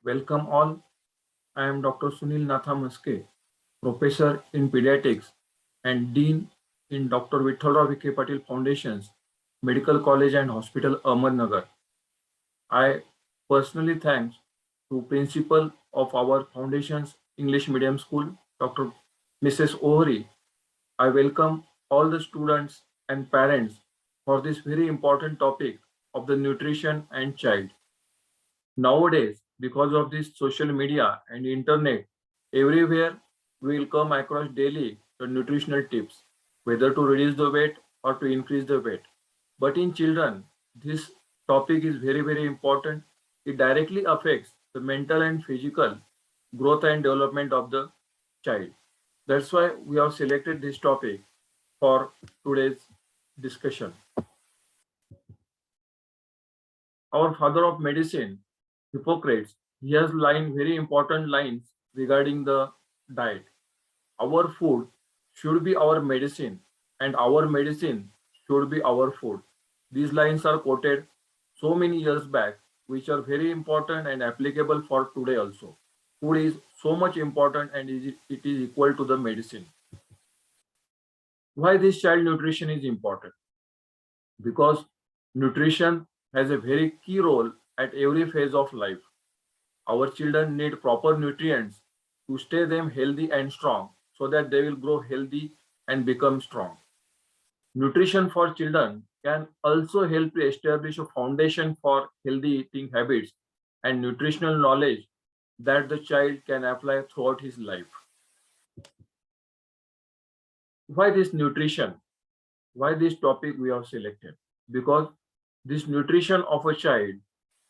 Welcome all. I am Dr. Sunil Natha Maske, Professor in Pediatrics and Dean in Dr. Vithalrao Vikhe Patil Foundation's Medical College and Hospital, Ahmednagar. I personally thanks to Principal of our Foundation's English Medium School, Dr. Mrs. Ohri. I welcome all the students and parents for this very important topic of the nutrition and child. Nowadays, because of this social media and internet, everywhere we will come across daily the nutritional tips, whether to reduce the weight or to increase the weight. But in children, this topic is very important. It directly affects the mental and physical growth and development of the child. That's why we have selected this topic for today's discussion. Our father of medicine, Hippocrates, he has very important lines regarding the diet. Our food should be our medicine, and our medicine should be our food. These lines are quoted so many years back, which are very important and applicable for today also. Food is so much important and it is equal to the medicine. Why this child nutrition is important? Because nutrition has a very key role at every phase of life. Our children need proper nutrients to stay them healthy and strong so that they will grow healthy and become strong. Nutrition for children can also help to establish a foundation for healthy eating habits and nutritional knowledge that the child can apply throughout his life. Why this nutrition? Why this topic we have selected? Because this nutrition of a child,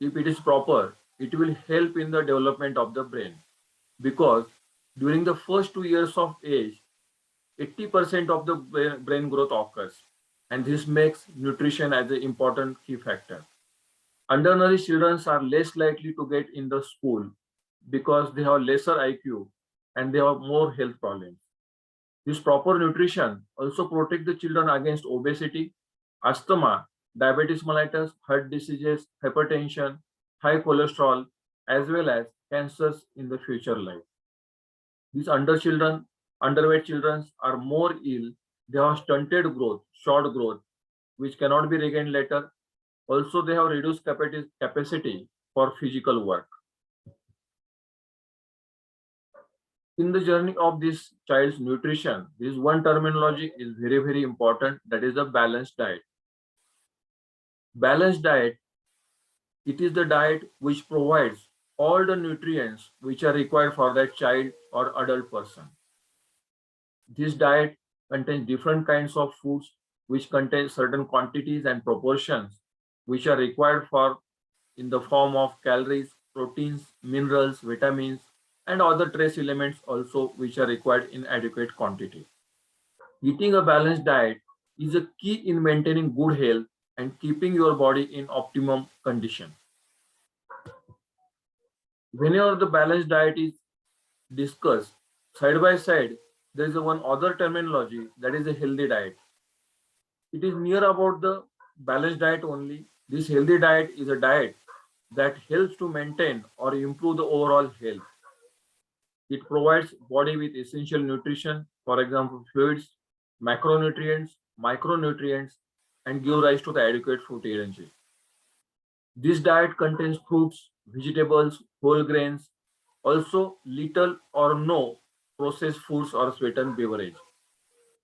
if it is proper, it will help in the development of the brain. Because during the first 2 years of age, 80% of the brain growth occurs, and this makes nutrition as an important key factor. Undernourished children are less likely to get in the school because they have lesser IQ and they have more health problems. This proper nutrition also protects the children against obesity, asthma, diabetes mellitus, heart diseases, hypertension, high cholesterol, as well as cancers in the future life. These underweight children are more ill. They have stunted growth, short growth, which cannot be regained later. Also, they have reduced capacity for physical work. In the journey of this child's nutrition, this one terminology is very important. That is a balanced diet. Balanced diet, it is the diet which provides all the nutrients which are required for that child or adult person. This diet contains different kinds of foods which contain certain quantities and proportions which are required for in the form of calories, proteins, minerals, vitamins, and other trace elements also which are required in adequate quantity. Eating a balanced diet is a key in maintaining good health and keeping your body in optimum condition. Whenever the balanced diet is discussed, side by side, there is one other terminology, that is a healthy diet. It is near about the balanced diet only. This healthy diet is a diet that helps to maintain or improve the overall health. It provides body with essential nutrition, for example, fluids, macronutrients, micronutrients, and give rise to the adequate food energy. This diet contains fruits, vegetables, whole grains, also little or no processed foods or sweetened beverage.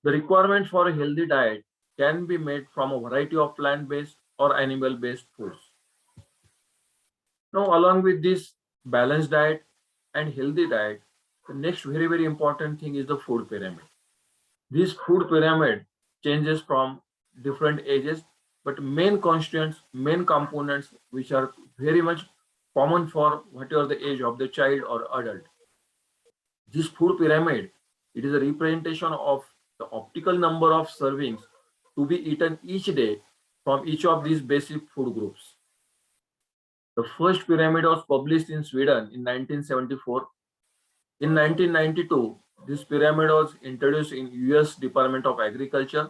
The requirement for a healthy diet can be made from a variety of plant-based or animal-based foods. Now, along with this balanced diet and healthy diet, the next very important thing is the food pyramid. This food pyramid changes from different ages, but main constituents, main components, which are very much common for whatever the age of the child or adult. This food pyramid, it is a representation of the optimal number of servings to be eaten each day from each of these basic food groups. The first pyramid was published in Sweden in 1974. In 1992, this pyramid was introduced in US Department of Agriculture,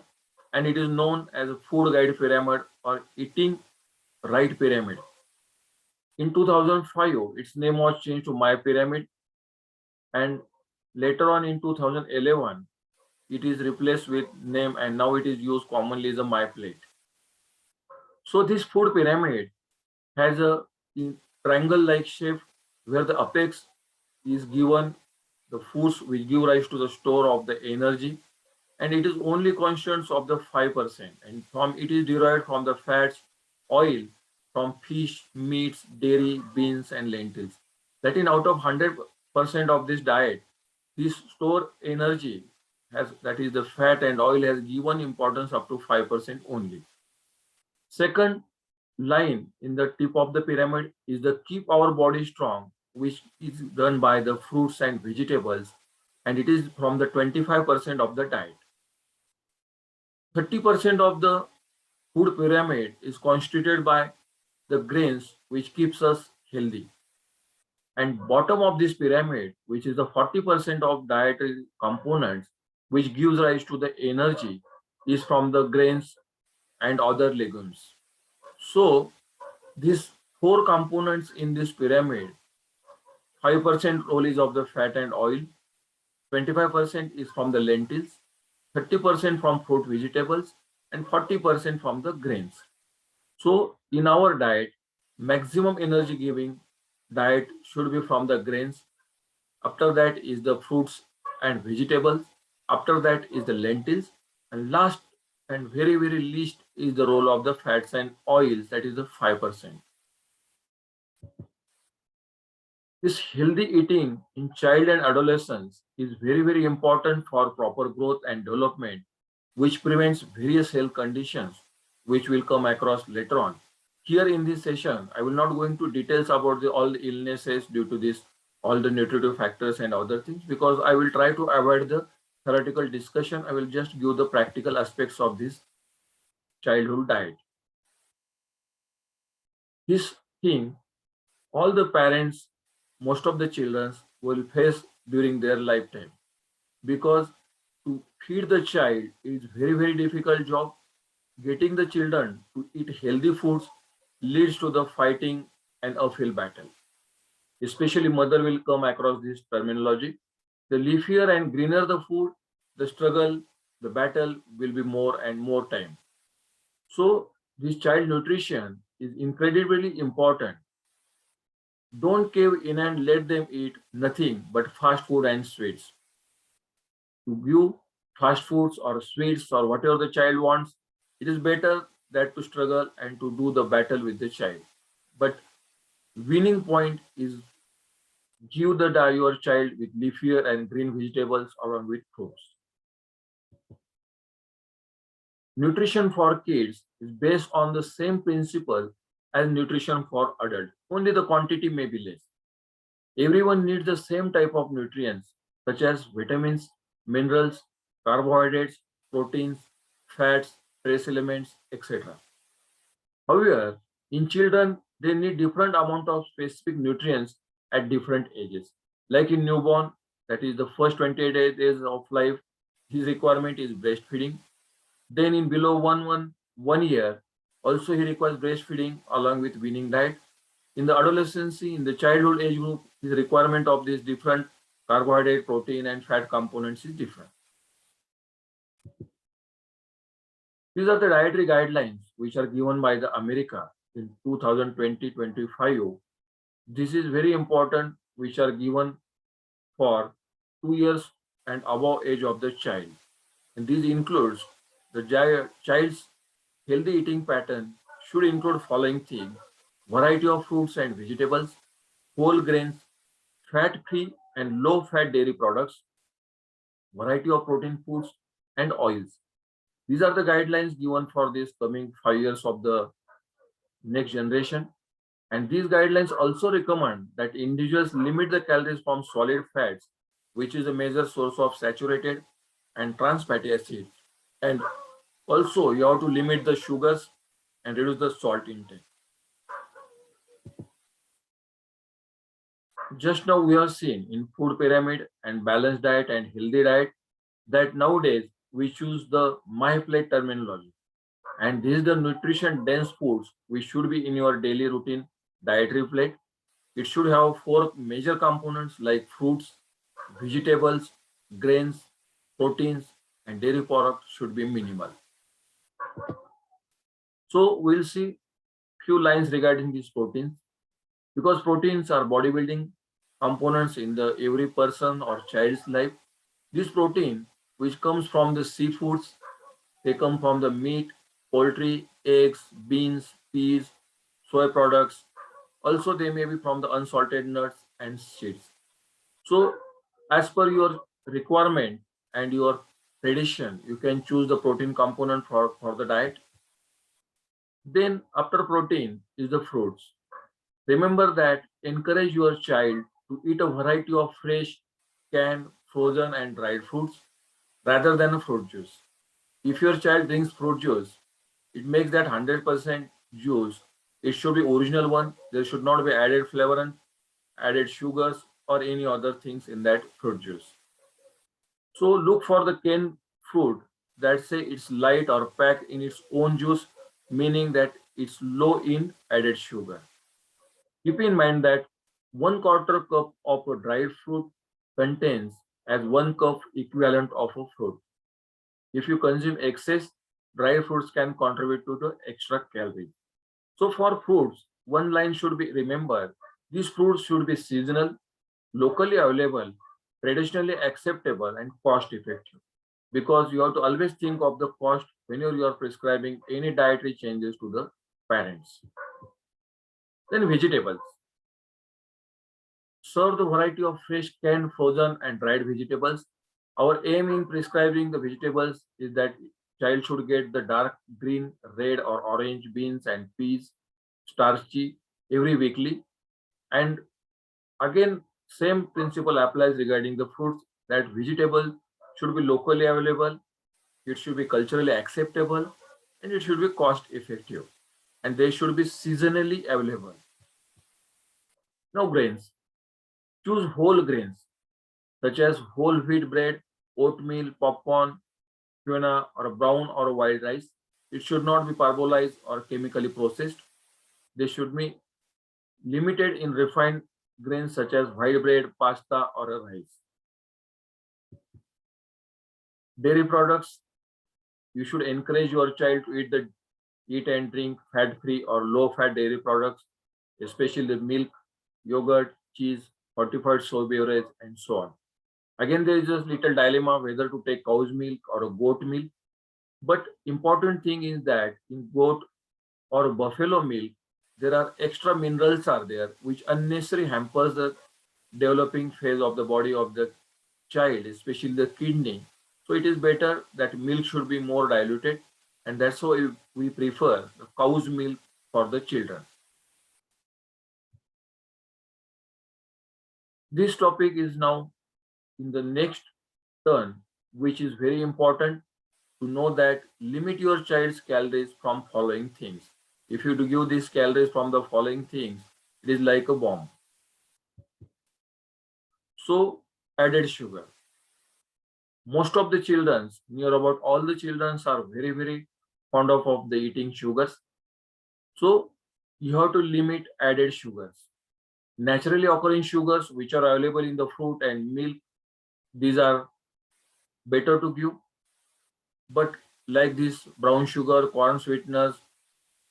and it is known as a food guide pyramid or eating right pyramid. In 2005, its name was changed to My Pyramid, and later on in 2011, it is replaced with name and now it is used commonly as a My Plate. So this food pyramid has a triangle-like shape where the apex is given the foods which give rise to the store of the energy, and it is only constituents of the 5%, and from it is derived from the fats, oil, from fish, meats, dairy, beans, and lentils. That in out of 100% of this diet, this store energy has, that is the fat and oil, has given importance up to 5% only. Second line in the tip of the pyramid is the keep our body strong, which is done by the fruits and vegetables, and it is from the 25% of the diet. 30% of the food pyramid is constituted by the grains, which keeps us healthy. And bottom of this pyramid, which is the 40% of dietary components, which gives rise to the energy, is from the grains and other legumes. So these four components in this pyramid, 5% role is of the fat and oil, 25% is from the lentils, 30% from fruit vegetables, and 40% from the grains. So in our diet, maximum energy giving diet should be from the grains. After that is the fruits and vegetables. After that is the lentils. And last and very, very least is the role of the fats and oils, that is the 5%. This healthy eating in child and adolescents is very, very important for proper growth and development, which prevents various health conditions, which will come across later on. Here in this session, I will not go into details about all the illnesses due to this, all the nutritive factors and other things, because I will try to avoid the theoretical discussion. I will just give the practical aspects of this childhood diet. This thing, all the parents, most of the children will face during their lifetime, because to feed the child is very, very difficult job. Getting the children to eat healthy foods leads to the fighting and uphill battle. Especially mother will come across this terminology. The leafier and greener the food, the struggle, the battle will be more and more time. So this child nutrition is incredibly important. Don't cave in and let them eat nothing but fast food and sweets. To give fast foods or sweets or whatever the child wants, it is better that to struggle and to do the battle with the child. But winning point is give your child with leafier and green vegetables along with fruits. Nutrition for kids is based on the same principle as nutrition for adults. Only the quantity may be less. Everyone needs the same type of nutrients such as vitamins, minerals, carbohydrates, proteins, fats, trace elements, etc. However, in children, they need different amount of specific nutrients at different ages. Like in newborn, that is the first 28 days of life, his requirement is breastfeeding. Then in below 1 year, also he requires breastfeeding along with weaning diet. In the adolescency, in the childhood age group, his requirement of these different carbohydrate, protein, and fat components is different. These are the dietary guidelines which are given by the America in 2020-25. This is very important, which are given for 2 years and above age of the child. And this includes the child's healthy eating pattern should include following things: variety of fruits and vegetables, whole grains, fat-free and low-fat dairy products, variety of protein foods, and oils. These are the guidelines given for this coming 5 years of the next generation. And these guidelines also recommend that individuals limit the calories from solid fats, which is a major source of saturated and trans fatty acids. And also, you have to limit the sugars and reduce the salt intake. Just now we have seen in food pyramid and balanced diet and healthy diet that nowadays we choose the my plate terminology. And this is the nutrition dense foods which should be in your daily routine dietary plate, it should have four major components like fruits, vegetables, grains, proteins, and dairy products should be minimal. So we'll see few lines regarding these proteins because proteins are bodybuilding components in the every person or child's life. This protein, which comes from the seafoods, they come from the meat, poultry, eggs, beans, peas, soy products. Also, they may be from the unsalted nuts and seeds. So, as per your requirement and your tradition, you can choose the protein component for the diet. Then, after protein is the fruits. Remember that encourage your child to eat a variety of fresh, canned, frozen, and dried fruits rather than a fruit juice. If your child drinks fruit juice, it makes that 100% juice. It should be original one. There should not be added flavorant, added sugars, or any other things in that fruit juice. So look for the canned fruit that say it's light or packed in its own juice, meaning that it's low in added sugar. Keep in mind that 1/4 cup of a dried fruit contains as 1 cup equivalent of a fruit. If you consume excess, dry fruits can contribute to the extra calories. So for fruits, one line should be remembered. These fruits should be seasonal, locally available, traditionally acceptable, and cost effective. Because you have to always think of the cost when you are prescribing any dietary changes to the parents. Then vegetables. Serve the variety of fresh, canned, frozen, and dried vegetables. Our aim in prescribing the vegetables is that child should get the dark green, red, or orange beans and peas, starchy every weekly. And again, same principle applies regarding the fruits that vegetable should be locally available, it should be culturally acceptable, and it should be cost effective. And they should be seasonally available. Now grains. Choose whole grains such as whole wheat bread, oatmeal, popcorn, quinoa, or brown or white rice. It should not be parboilized or chemically processed. They should be limited in refined grains such as white bread, pasta, or a rice. Dairy products, you should encourage your child to eat and drink fat-free or low-fat dairy products, especially the milk, yogurt, cheese, fortified soy beverage, and so on. Again, there is a little dilemma whether to take cow's milk or a goat milk. But important thing is that in goat or buffalo milk, there are extra minerals are there which unnecessarily hampers the developing phase of the body of the child, especially the kidney. So it is better that milk should be more diluted, and that's why we prefer the cow's milk for the children. This topic is now in the next turn, which is very important to know that limit your child's calories from following things. If you do give these calories from the following things, it is like a bomb. So added sugar. Most of the children, near about all the children are very fond of the eating sugars. So you have to limit added sugars. Naturally occurring sugars which are available in the fruit and milk, these are better to give. But like this brown sugar, corn sweeteners,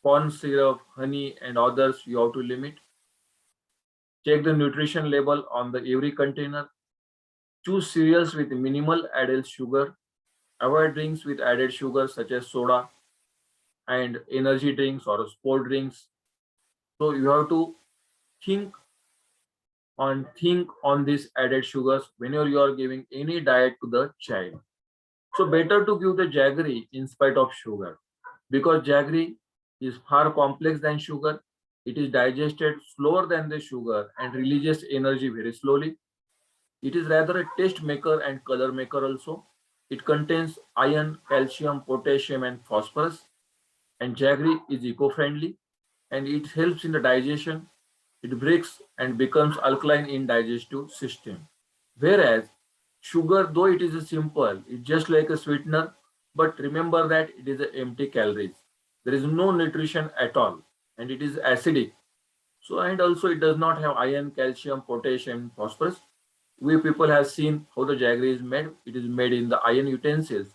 corn syrup, honey, and others, you have to limit. Check the nutrition label on the every container. Choose cereals with minimal added sugar. Avoid drinks with added sugar such as soda and energy drinks or sport drinks. So you have to think think on these added sugars whenever you are giving any diet to the child. So better to give the jaggery in spite of sugar because jaggery is far complex than sugar. It is digested slower than the sugar and releases energy very slowly. It is rather a taste maker and color maker also. It contains iron, calcium, potassium, and phosphorus. And jaggery is eco-friendly and it helps in the digestion. It breaks and becomes alkaline in digestive system. Whereas sugar, though it is a simple, it's just like a sweetener, but remember that it is a empty calories. There is no nutrition at all, and it is acidic. So, and also it does not have iron, calcium, potassium, phosphorus. We people have seen how the jaggery is made. It is made in the iron utensils.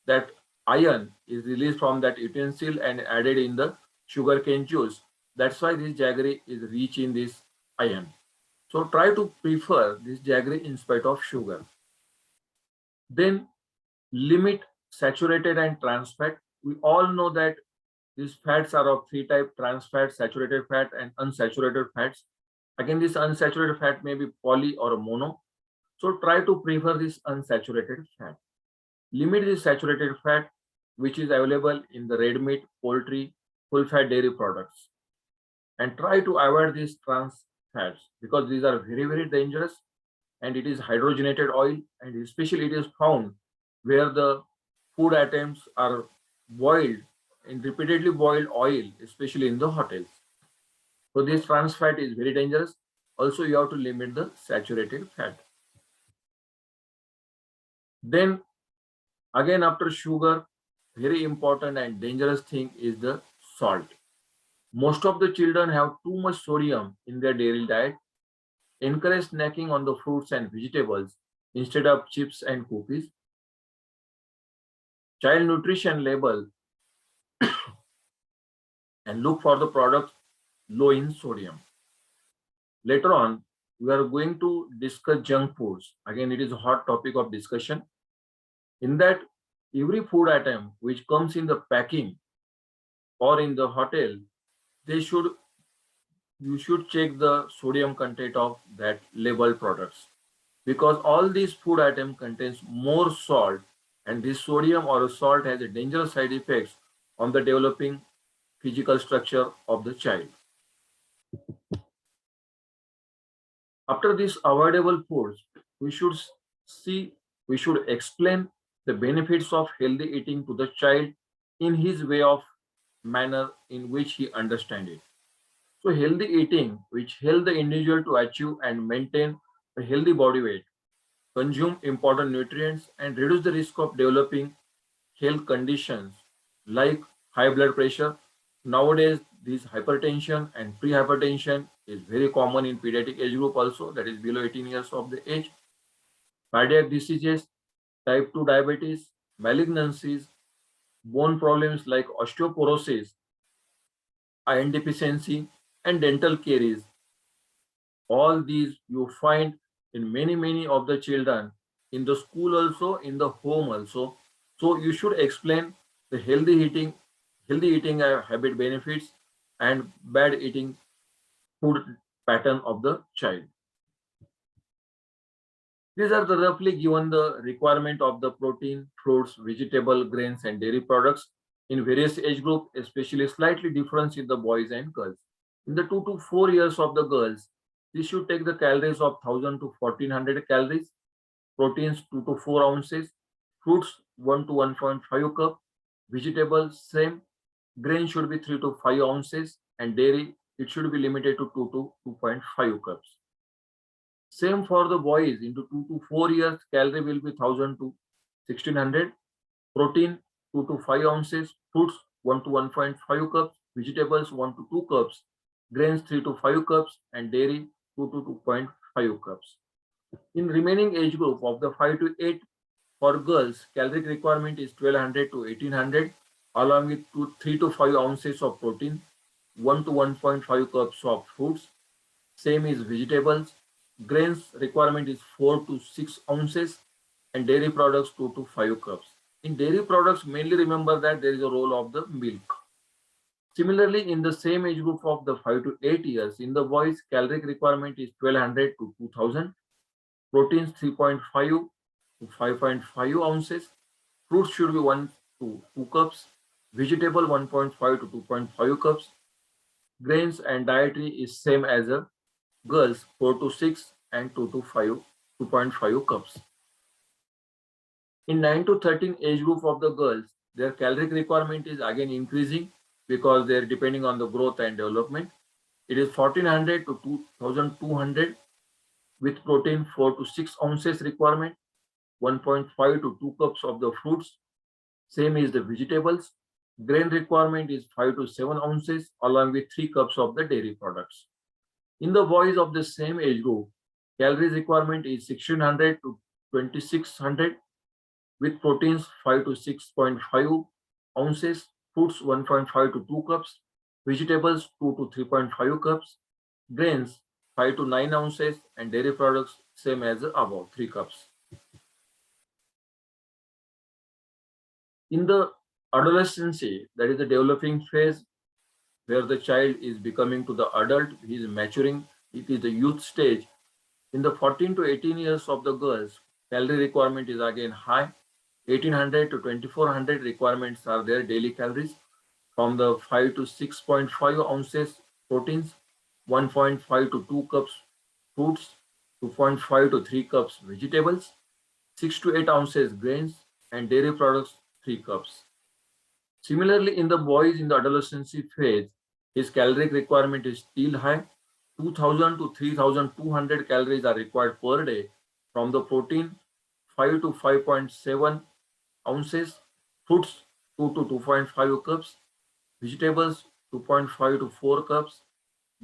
That iron is released from that utensil and added in the sugarcane juice. That's why this jaggery is rich in this iron. So try to prefer this jaggery in spite of sugar. Then limit saturated and trans fat. We all know that these fats are of three types: trans fat, saturated fat, and unsaturated fats. Again, this unsaturated fat may be poly or mono. So try to prefer this unsaturated fat. Limit the saturated fat which is available in the red meat, poultry, full fat dairy products. And try to avoid these trans fats because these are very, very dangerous, and it is hydrogenated oil, and especially it is found where the food items are boiled in repeatedly boiled oil, especially in the hotels. So this trans fat is very dangerous. Also, you have to limit the saturated fat. Then again, after sugar, very important and dangerous thing is the salt. Most of the children have too much sodium in their daily diet. Encourage snacking on the fruits and vegetables instead of chips and cookies. Child nutrition label and look for the products low in sodium. Later on, we are going to discuss junk foods. Again, it is a hot topic of discussion. In that, every food item which comes in the packing or in the hotel, they should you should check the sodium content of that labeled products, because all these food item contains more salt, and this sodium or salt has a dangerous side effects on the developing physical structure of the child. After these avoidable foods, we should see, we should explain the benefits of healthy eating to the child in his way of manner in which he understands it. So healthy eating, which help the individual to achieve and maintain a healthy body weight, consume important nutrients, and reduce the risk of developing health conditions like high blood pressure. Nowadays, this hypertension and pre-hypertension is very common in pediatric age group also, that is below 18 years of the age. Cardiac diseases, type 2 diabetes, malignancies, bone problems like osteoporosis, iron deficiency, and dental caries. All these you find in many of the children in the school also, in the home also. So you should explain the healthy eating habit benefits and bad eating food pattern of the child. These are the roughly given the requirement of the protein, fruits, vegetable, grains, and dairy products in various age group, especially slightly difference in the boys and girls. In the 2 to 4 years of the girls, they should take the calories of 1000 to 1400 calories, proteins 2 to 4 ounces, fruits 1 to 1.5 cup, vegetables same, grain should be 3 to 5 ounces, and dairy it should be limited to 2 to 2.5 cups. Same for the boys, into 2 to 4 years, calorie will be 1000 to 1600, protein 2 to 5 ounces, fruits 1 to 1.5 cups, vegetables 1 to 2 cups, grains 3 to 5 cups, and dairy 2 to 2.5 cups. In remaining age group of the 5 to 8, for girls, caloric requirement is 1200 to 1800, along with 3 to 5 ounces of protein, 1 to 1.5 cups of fruits, same is vegetables. Grains requirement is 4 to 6 ounces, and dairy products 2 to 5 cups. In dairy products, mainly remember that there is a role of the milk. Similarly, in the same age group of the 5 to 8 years, in the boys, caloric requirement is 1200 to 2000, proteins 3.5 to 5.5 ounces, fruits should be 1 to 2 cups, vegetable 1.5 to 2.5 cups, grains and dietary is same as a girls 4 to 6 and 2 to 5 2.5 cups. In 9 to 13 age group of the girls, their caloric requirement is again increasing because they are depending on the growth and development. It is 1400 to 2200 with protein 4 to 6 ounces requirement, 1.5 to 2 cups of the fruits, same is the vegetables. Grain requirement is 5 to 7 ounces along with 3 cups of the dairy products. In the boys of the same age group, calories requirement is 1600 to 2600, with proteins 5 to 6.5 ounces, fruits 1.5 to 2 cups, vegetables 2 to 3.5 cups, grains 5 to 9 ounces, and dairy products same as above 3 cups. In the adolescency, that is the developing phase where the child is becoming to the adult, he is maturing, it is the youth stage. In the 14 to 18 years of the girls, calorie requirement is again high. 1800 to 2400 requirements are their daily calories from the 5 to 6.5 ounces proteins, 1.5 to 2 cups fruits, 2.5 to 3 cups vegetables, 6 to 8 ounces grains, and dairy products 3 cups. Similarly, in the boys in the adolescency phase, his caloric requirement is still high. 2000 to 3200 calories are required per day from the protein, 5 to 5.7 ounces, fruits 2 to 2.5 cups, vegetables 2.5 to 4 cups,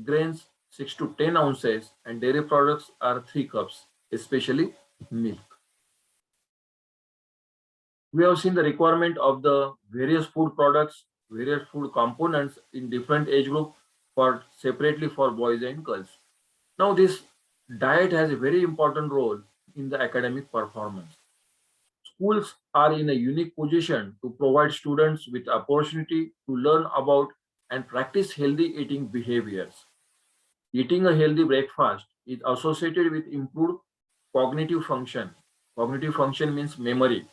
grains 6 to 10 ounces, and dairy products are 3 cups, especially milk. We have seen the requirement of the various food products, various food components in different age group for separately for boys and girls. Now this diet has a very important role in the academic performance. Schools are in a unique position to provide students with opportunity to learn about and practice healthy eating behaviors. Eating a healthy breakfast is associated with improved cognitive function. Cognitive function means memory,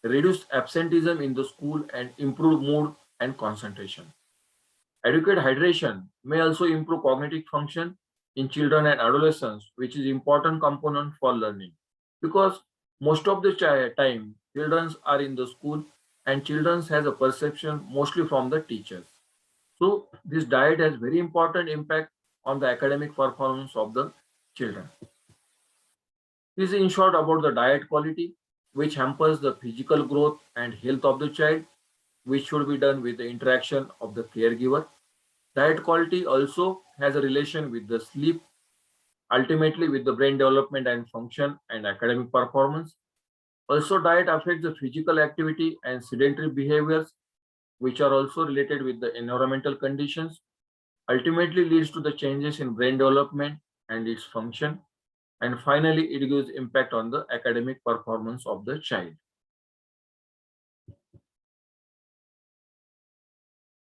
reduced absenteeism in the school, and improved mood and concentration. Adequate hydration may also improve cognitive function in children and adolescents, which is important component for learning. Because most of the time, children are in the school and children has a perception mostly from the teachers. So this diet has very important impact on the academic performance of the children. This is in short about the diet quality, which hampers the physical growth and health of the child, which should be done with the interaction of the caregiver. Diet quality also has a relation with the sleep, ultimately with the brain development and function and academic performance. Also, diet affects the physical activity and sedentary behaviors, which are also related with the environmental conditions, ultimately leads to the changes in brain development and its function. And finally, it gives impact on the academic performance of the child.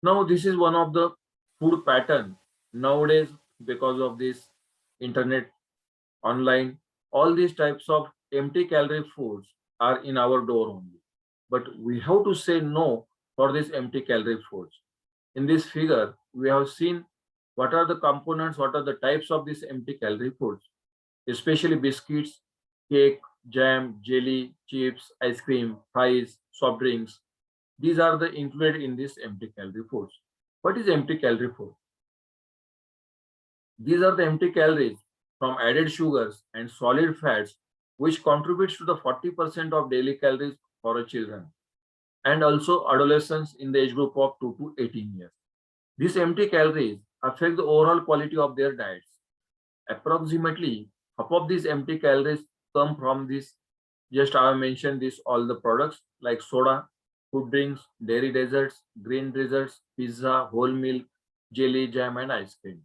Now, this is one of the food pattern nowadays because of this internet, online, all these types of empty calorie foods are in our door only. But we have to say no for these empty calorie foods. In this figure, we have seen what are the components, what are the types of these empty calorie foods, especially biscuits, cake, jam, jelly, chips, ice cream, fries, soft drinks. These are the included in this empty calorie foods. What is empty calorie food? These are the empty calories from added sugars and solid fats, which contributes to the 40% of daily calories for a children and also adolescents in the age group of 2 to 18 years. These empty calories affect the overall quality of their diets. Approximately half of these empty calories come from this. Just I have mentioned this all the products like soda, food drinks, dairy desserts, green desserts, pizza, whole milk, jelly, jam, and ice cream.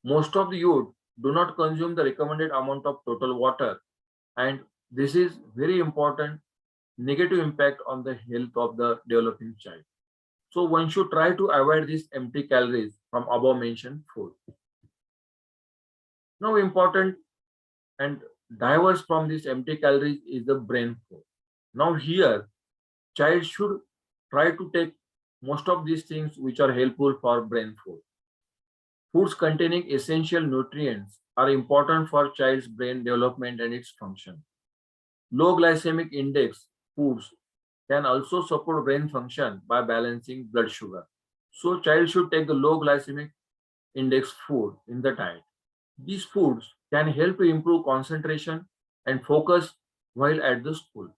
Most of the youth do not consume the recommended amount of total water, and this is very important negative impact on the health of the developing child. So one should try to avoid these empty calories from above mentioned food. Now important and diverse from these empty calories is the brain food. Now here, child should try to take most of these things which are helpful for brain food. Foods containing essential nutrients are important for child's brain development and its function. Low glycemic index foods can also support brain function by balancing blood sugar. So child should take the low glycemic index food in the diet. These foods can help to improve concentration and focus while at the school.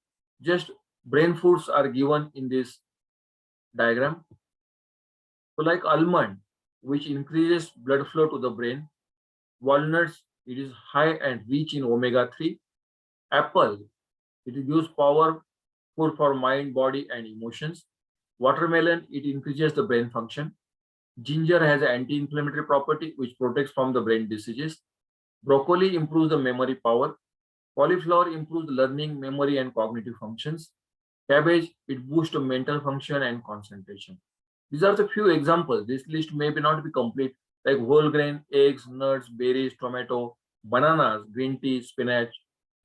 Just brain foods are given in this diagram. So like almond, which increases blood flow to the brain, Walnuts, it is high and rich in omega-3. Apple, it gives power food for mind, body, and emotions. Watermelon, it increases the brain function. Ginger has an anti-inflammatory property which protects from the brain diseases. Broccoli improves the memory power. Cauliflower improves learning, memory, and cognitive functions. Cabbage, it boosts mental function and concentration. These are the few examples. This list may not be complete, like whole grain, eggs, nuts, berries, tomato, bananas, green tea, spinach,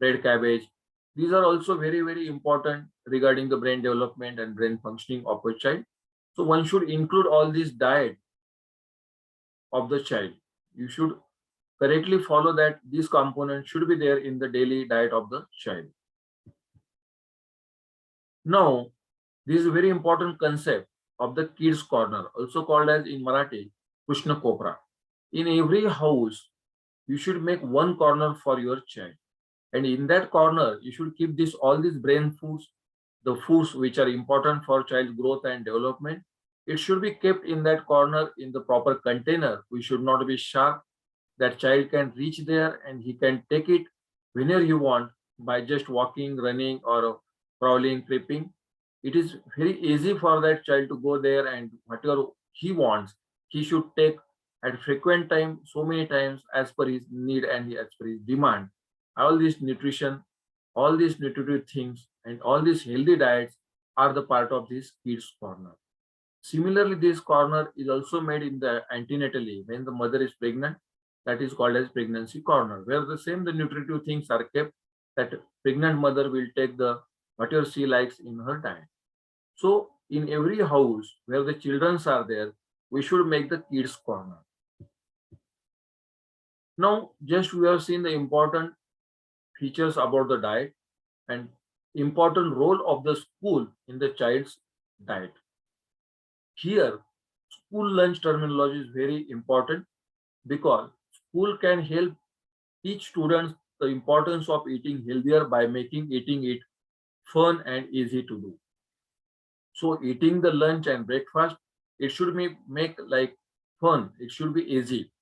red cabbage. These are also very, very important regarding the brain development and brain functioning of a child. So one should include all this diet of the child. You should correctly follow that these components should be there in the daily diet of the child. Now, this is a very important concept of the kids corner, also called as in Marathi Krishna Kopra. In every house, you should make one corner for your child, and in that corner, you should keep this all these brain foods, the foods which are important for child growth and development. It should be kept in that corner in the proper container. We should not be sharp. That child can reach there and he can take it whenever he want by just walking, running, or crawling, creeping. It is very easy for that child to go there, and whatever he wants, he should take at frequent time, so many times as per his need and as per his demand. All this nutrition, all these nutritive things, and all these healthy diets are the part of this kids corner. Similarly, this corner is also made in the antenatally when the mother is pregnant. That is called as pregnancy corner, where the nutritive things are kept. That pregnant mother will take the whatever she likes in her diet. So in every house where the children are there, we should make the kids corner. Now, just we have seen the important features about the diet and important role of the school in the child's diet. Here, school lunch terminology is very important because school can help teach students the importance of eating healthier by making eating it fun and easy to do. So eating the lunch and breakfast, it should be make like fun. It should be easy.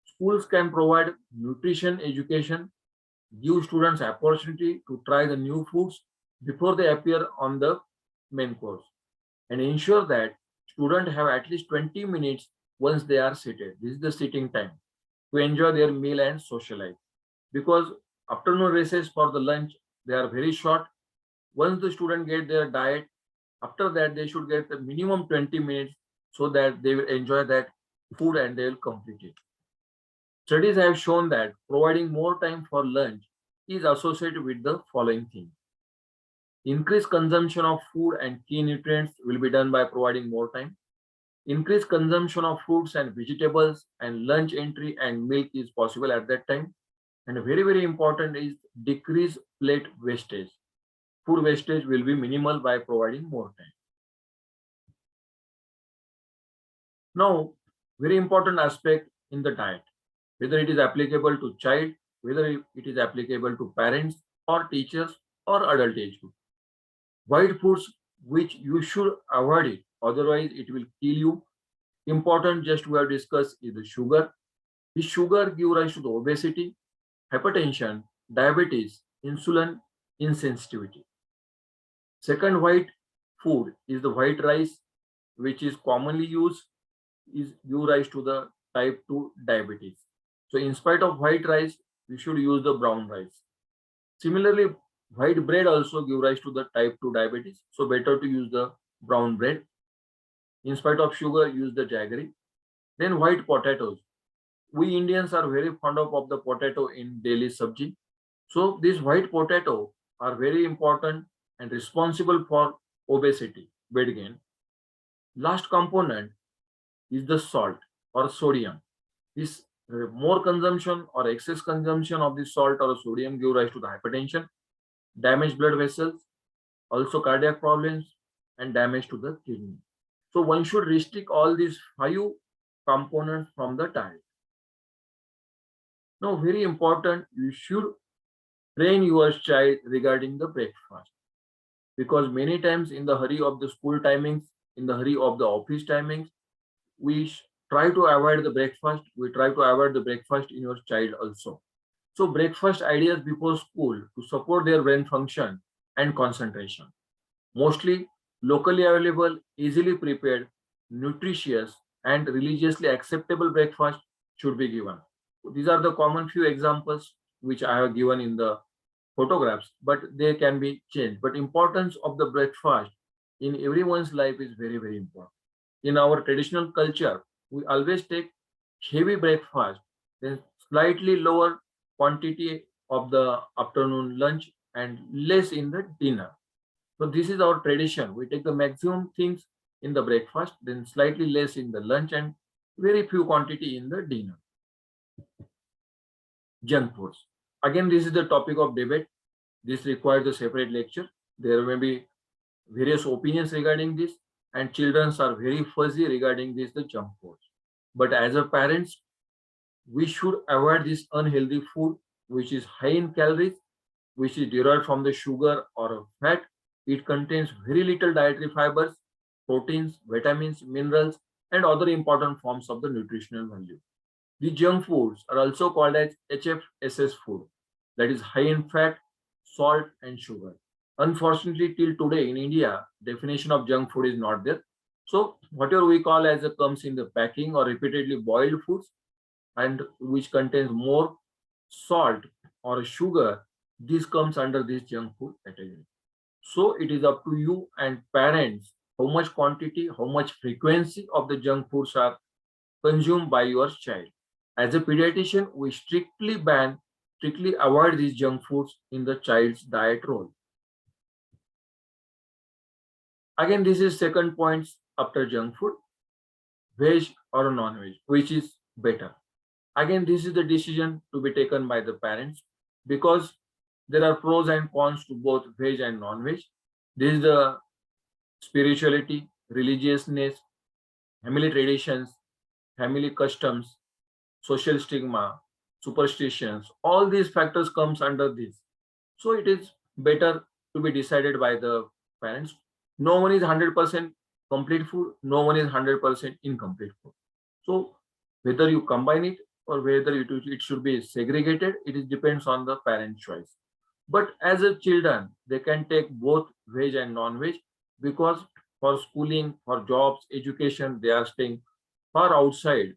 Schools can provide nutrition education, give students opportunity to try the new foods before they appear on the main course, and ensure that students have at least 20 minutes once they are seated. This is the sitting time to enjoy their meal and socialize. Because afternoon recess for the lunch, they are very short. Once the student get their diet, after that they should get the minimum 20 minutes so that they will enjoy that food and they will complete it. Studies have shown that providing more time for lunch is associated with the following things. Increased consumption of food and key nutrients will be done by providing more time. Increased consumption of fruits and vegetables and lunch entry and milk is possible at that time. And very, very important is decrease plate wastage. Food wastage will be minimal by providing more time. Now, very important aspect in the diet, whether it is applicable to child, whether it is applicable to parents or teachers or adult age group. White foods which you should avoid it, otherwise it will kill you. Important just we have discussed is the sugar. The sugar gives rise to the obesity, hypertension, diabetes, insulin insensitivity. Second white food is the white rice, which is commonly used, is give rise to the type 2 diabetes. So in spite of white rice, we should use the brown rice. Similarly, white bread also give rise to the type 2 diabetes. So better to use the brown bread. In spite of sugar, use the jaggery. Then white potatoes. We Indians are very fond of the potato in daily sabji. So these white potato are very important and responsible for obesity, weight gain. Last component is the salt or sodium. This more consumption or excess consumption of this salt or sodium give rise to the hypertension, damaged blood vessels, also cardiac problems, and damage to the kidney. So one should restrict all these 5 components from the diet. Now, very important, you should train your child regarding the breakfast, because many times in the hurry of the school timings, in the hurry of the office timings, we try to avoid the breakfast. We try to avoid the breakfast in your child also. So breakfast ideas before school to support their brain function and concentration. Mostly locally available, easily prepared, nutritious, and religiously acceptable breakfast should be given. These are the common few examples which I have given in the photographs, but they can be changed. But importance of the breakfast in everyone's life is very, very important. In our traditional culture, we always take heavy breakfast, then slightly lower quantity of the afternoon lunch and less in the dinner. So this is our tradition. We take the maximum things in the breakfast, then slightly less in the lunch and very few quantity in the dinner. Junk foods. Again, this is the topic of debate. This requires a separate lecture. There may be various opinions regarding this, and children are very fuzzy regarding this, the junk foods. But as a parents, we should avoid this unhealthy food, which is high in calories, which is derived from the sugar or fat. It contains very little dietary fibers, proteins, vitamins, minerals, and other important forms of the nutritional value. The junk foods are also called as HFSS food, that is high in fat, salt, and sugar. Unfortunately, till today in India, definition of junk food is not there. So whatever we call as a comes in the packing or repeatedly boiled foods and which contains more salt or sugar, this comes under this junk food category. So it is up to you and parents how much quantity, how much frequency of the junk foods are consumed by your child. As a pediatrician, we strictly avoid these junk foods in the child's diet role. Again, this is second point after junk food, veg or non-veg, which is better. Again, this is the decision to be taken by the parents because there are pros and cons to both veg and non-veg. This is the spirituality, religiousness, family traditions, family customs, social stigma, superstitions, all these factors comes under this. So it is better to be decided by the parents. No one is 100% complete food, no one is 100% incomplete food. So whether you combine it or whether it should be segregated, it is depends on the parent choice. But as a children, they can take both veg and non-veg because for schooling, for jobs, education, they are staying far outside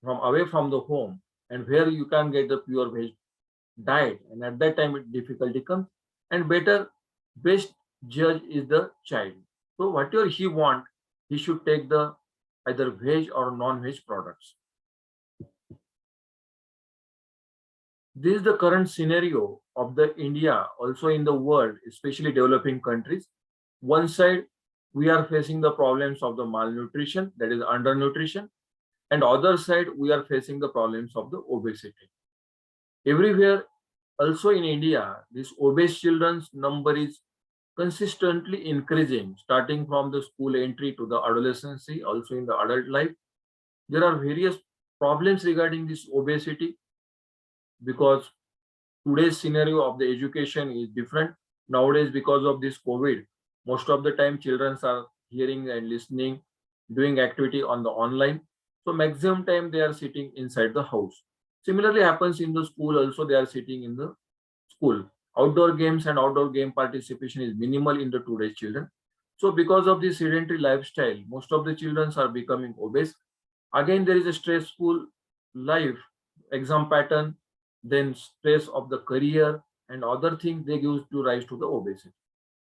from away from the home and where you can get the pure veg diet, and at that time difficulty comes, and better best judge is the child. So whatever he want, he should take the either veg or non-veg products. This is the current scenario of the India, also in the world, especially developing countries. One side, we are facing the problems of the malnutrition, that is undernutrition, and other side, we are facing the problems of the obesity. Everywhere, also in India, this obese children's number is consistently increasing, starting from the school entry to the adolescence, also in the adult life. There are various problems regarding this obesity because today's scenario of the education is different. Nowadays, because of this COVID, most of the time children are hearing and listening, doing activity on the online. So maximum time they are sitting inside the house. Similarly happens in the school also, they are sitting in the school. Outdoor games and outdoor game participation is minimal in the today's children. So because of this sedentary lifestyle, most of the children are becoming obese. Again, there is a stressful life, exam pattern, then stress of the career and other things they give to rise to the obesity.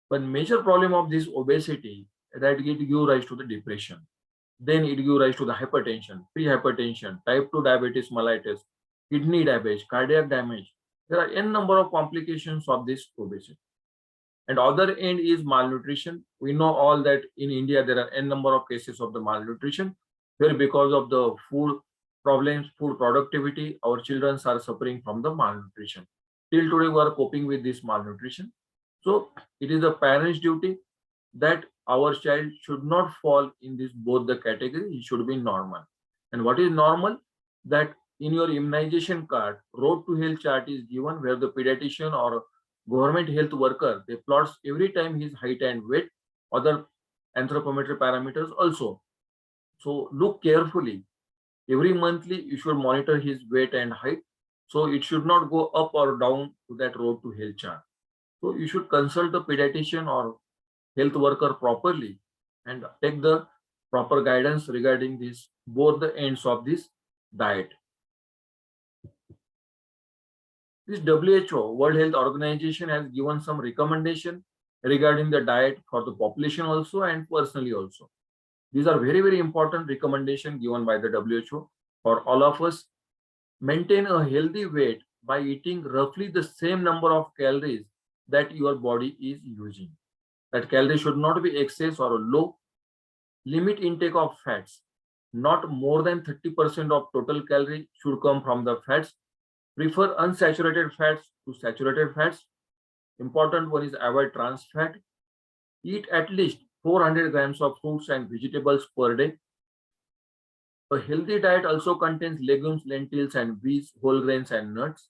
But major problem of this obesity that it give rise to the depression. Then it give rise to the hypertension, pre-hypertension, type 2 diabetes mellitus, kidney damage, cardiac damage. There are n number of complications of this obesity. And other end is malnutrition. We know all that in India there are n number of cases of the malnutrition, where because of the food problems, food productivity, our children are suffering from the malnutrition. Till today, we are coping with this malnutrition. So it is the parents' duty that our child should not fall in this both the category. It should be normal. And what is normal? That in your immunization card, road to health chart is given where the pediatrician or government health worker they plots every time his height and weight, other anthropometric parameters also. So look carefully Every monthly, you should monitor his weight and height. So it should not go up or down to that road to health chart. So you should consult the pediatrician or health worker properly and take the proper guidance regarding this, both the ends of this diet. This WHO, World Health Organization, has given some recommendation regarding the diet for the population also and personally also. These are very, very important recommendations given by the WHO for all of us. Maintain a healthy weight by eating roughly the same number of calories that your body is using. That calorie should not be excess or low. Limit intake of fats. Not more than 30% of total calorie should come from the fats. Prefer unsaturated fats to saturated fats. Important one is avoid trans fat. Eat at least 400 grams of fruits and vegetables per day. A healthy diet also contains legumes, lentils, and beans, whole grains, and nuts.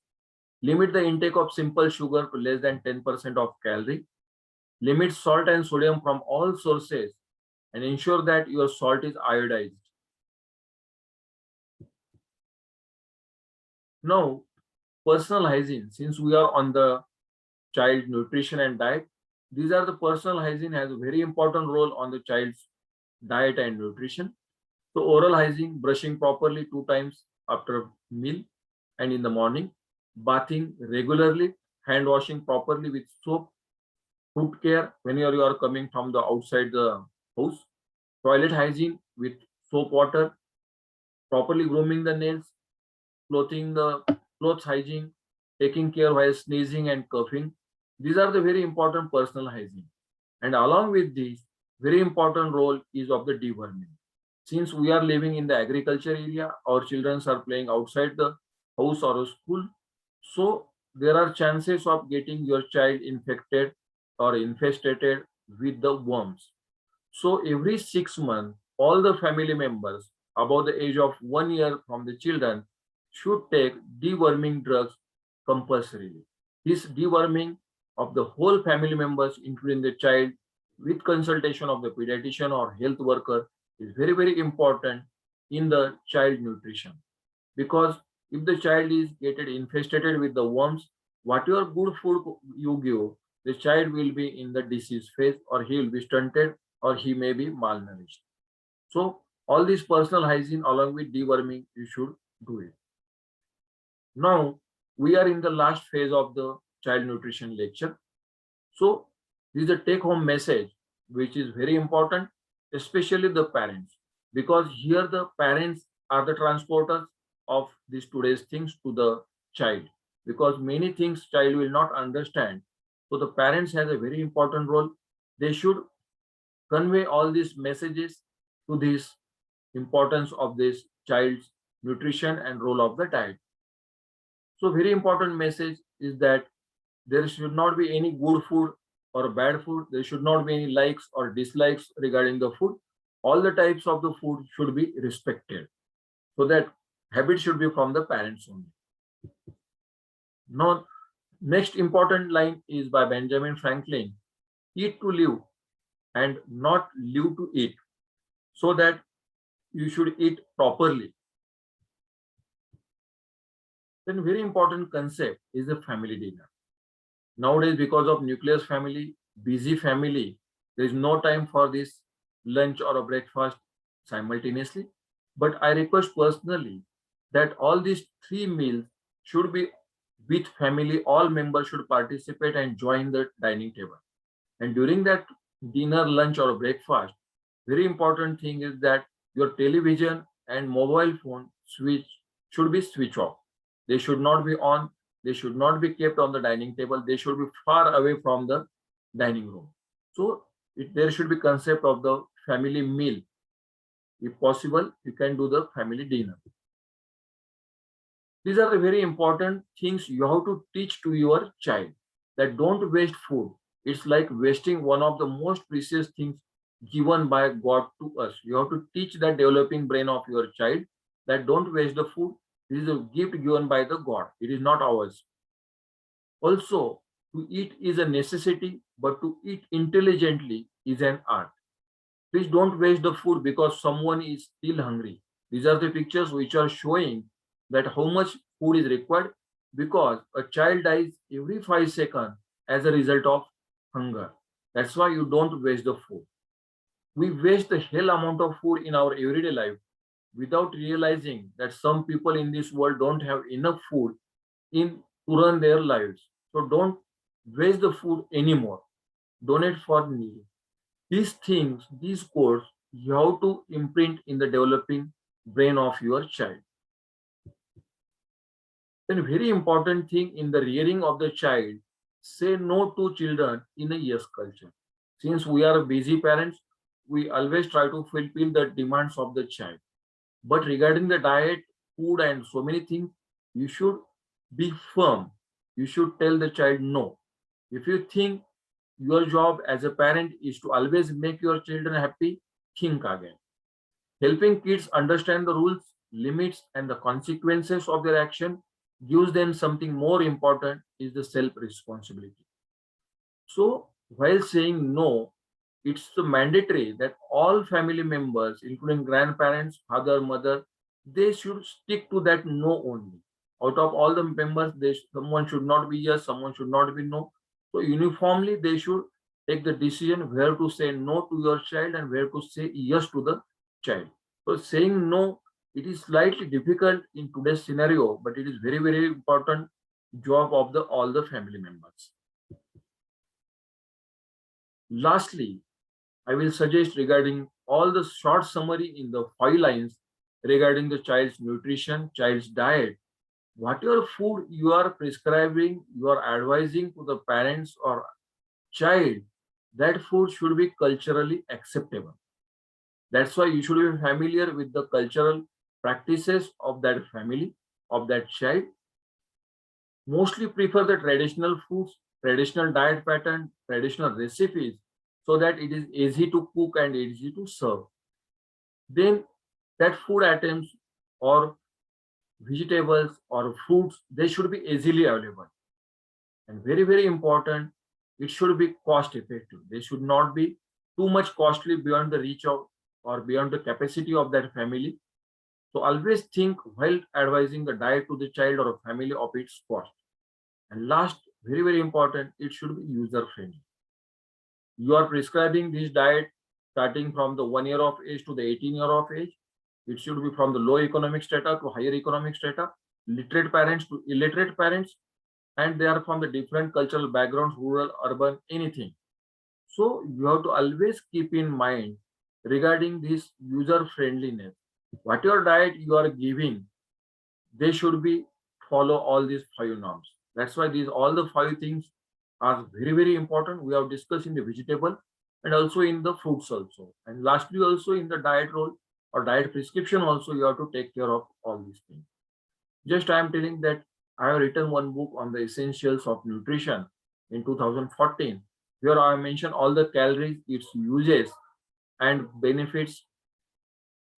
Limit the intake of simple sugar to less than 10% of calorie. Limit salt and sodium from all sources and ensure that your salt is iodized. Now, personal hygiene. Since we are on the child nutrition and diet, these are the personal hygiene has a very important role on the child's diet and nutrition. So oral hygiene, brushing properly 2 times after meal and in the morning, bathing regularly, hand washing properly with soap, foot care when you are coming from the outside the house, toilet hygiene with soap water, properly grooming the nails, clothing the clothes hygiene, taking care while sneezing and coughing. These are the very important personal hygiene. And along with this, very important role is of the deworming. Since we are living in the agriculture area, our children are playing outside the house or a school. So there are chances of getting your child infected or infested with the worms. So every 6 months, all the family members above the age of 1 year from the children should take deworming drugs compulsorily. This deworming of the whole family members, including the child, with consultation of the pediatrician or health worker, is very, very important in the child nutrition. Because if the child is getting infested with the worms, whatever good food you give, the child will be in the disease phase, or he will be stunted, or he may be malnourished. So all this personal hygiene along with deworming, you should do it. Now we are in the last phase of the child nutrition lecture. So this is a take home message which is very important, especially the parents, because here the parents are the transporters of these today's things to the child, because many things child will not understand. So the parents has a very important role. They should convey all these messages to this importance of this child's nutrition and role of the diet. So very important message is that there should not be any good food or bad food. There should not be any likes or dislikes regarding the food. All the types of the food should be respected. So that habit should be from the parents only. Now, next important line is by Benjamin Franklin: eat to live and not live to eat. So that you should eat properly. Then very important concept is the family dinner. Nowadays, because of nuclear family, busy family, there is no time for this lunch or a breakfast simultaneously. But I request personally that all these 3 meals should be with family. All members should participate and join the dining table. And during that dinner, lunch, or breakfast, very important thing is that your television and mobile phone switch should be switched off. They should not be on. They should not be kept on the dining table. They should be far away from the dining room. So there should be concept of the family meal. If possible, you can do the family dinner. These are the very important things you have to teach to your child, that don't waste food. It's like wasting one of the most precious things given by God to us. You have to teach that developing brain of your child that don't waste the food. This is a gift given by the God. It is not ours. Also, to eat is a necessity, but to eat intelligently is an art. Please don't waste the food because someone is still hungry. These are the pictures which are showing that how much food is required, because a child dies every 5 seconds as a result of hunger. That's why you don't waste the food. We waste the hell amount of food in our everyday life without realizing that some people in this world don't have enough food in to run their lives. So don't waste the food anymore. Donate for need. These things, these codes, you have to imprint in the developing brain of your child. Then very important thing in the rearing of the child, say no to children in a yes culture. Since we are busy parents, we always try to fulfill the demands of the child. But regarding the diet, food, and so many things, you should be firm. You should tell the child no. If you think your job as a parent is to always make your children happy, think again. Helping kids understand the rules, limits, and the consequences of their action gives them something more important, is the self-responsibility. So while saying no, it's mandatory that all family members, including grandparents, father, mother, they should stick to that no only. Out of all the members, someone should not be yes, someone should not be no. So uniformly, they should take the decision where to say no to your child and where to say yes to the child. So saying no, it is slightly difficult in today's scenario, but it is very, very important job of the all the family members. Lastly, I will suggest regarding all the short summary in the 5 lines regarding the child's nutrition, child's diet. Whatever food you are prescribing, you are advising to the parents or child, that food should be culturally acceptable. That's why you should be familiar with the cultural practices of that family, of that child. Mostly prefer the traditional foods, traditional diet pattern, traditional recipes, so that it is easy to cook and easy to serve. Then that food items or vegetables or fruits, they should be easily available. And very, very important, it should be cost effective. They should not be too much costly beyond the reach of or beyond the capacity of that family. So always think while advising the diet to the child or a family of its cost. And last, very, very important, it should be user friendly. You are prescribing this diet starting from the 1 year of age to the 18 year of age. It should be from the low economic strata to higher economic strata, literate parents to illiterate parents, and they are from the different cultural backgrounds, rural, urban, anything. So you have to always keep in mind regarding this user friendliness. Whatever diet you are giving, they should be follow all these 5 norms. That's why these all the 5 things are very, very important. We have discussed in the vegetable and also in the fruits also. And lastly, also in the diet role or diet prescription also, you have to take care of all these things. Just I am telling that I have written one book on the essentials of nutrition in 2014. Here I mention all the calories, its uses and benefits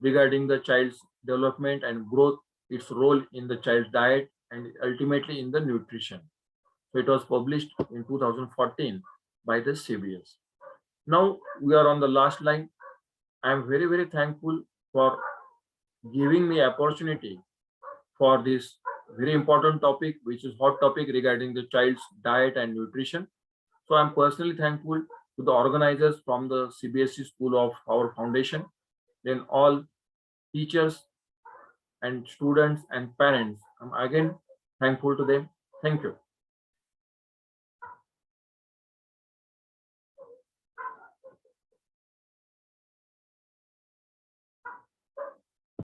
regarding the child's development and growth, its role in the child's diet, and ultimately in the nutrition. So it was published in 2014 by the CBS. Now we are on the last line. I am very, very thankful for giving me opportunity for this very important topic, which is hot topic regarding the child's diet and nutrition. So I'm personally thankful to the organizers from the CBSE School of our foundation, then all teachers and students and parents. I'm again thankful to them. Thank you.